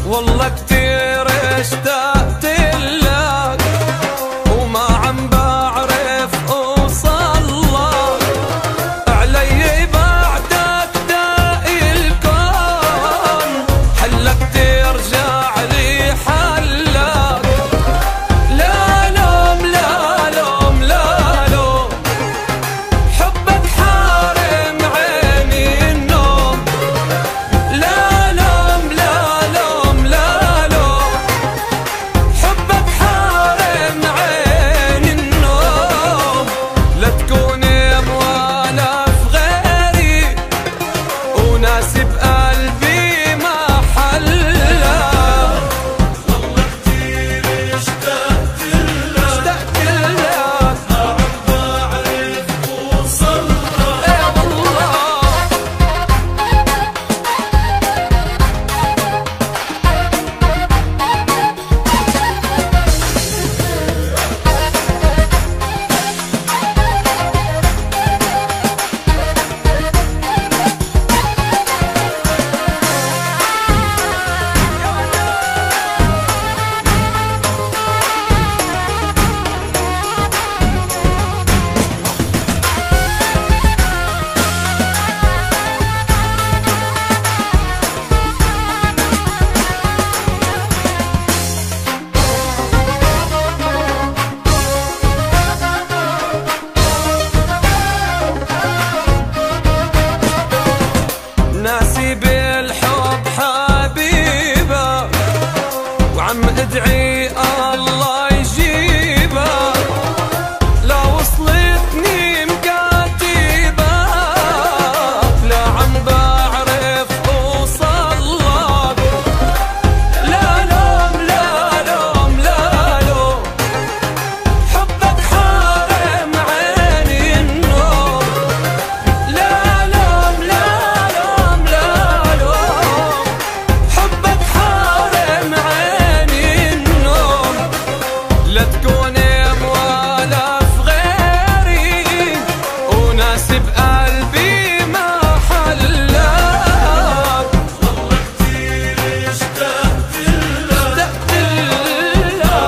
والله كتير اشتقت لك وما عم بعرف اوصلك، علي بعدك داقي الكون، حلك ترجع لي حلك. لا لوم لا لوم لا لوم، حبك حارم عيني النوم. لا لوم لا لوم لا لوم، حبك حارم عيني النوم. لا تكون موالف غيري وناسي بقلبي محلك. والله كتير اشتقت لك ما عم بعرف اوصلك. يا والله ناسي بالحب حبيبه وعم ادعي الله يجيبه. لا وصلتني مكاتبه لا عم بعرف اوصلك. لا لوم لا لوم لا لوم، حبك حارم عيني النوم. لا لوم لا لوم لا لوم، حبك حارم عيني النوم. لا تكون موالف غيري وناسي بقلبي محلك. والله كتير اشتقت لك ما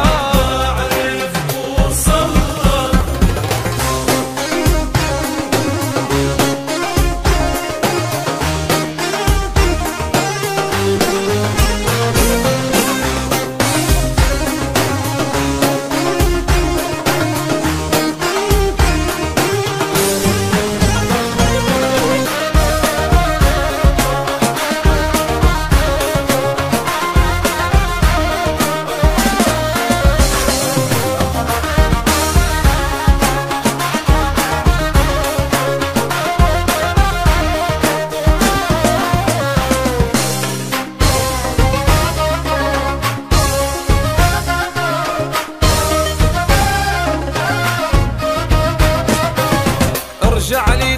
بعرف اوصلك. ارجع لي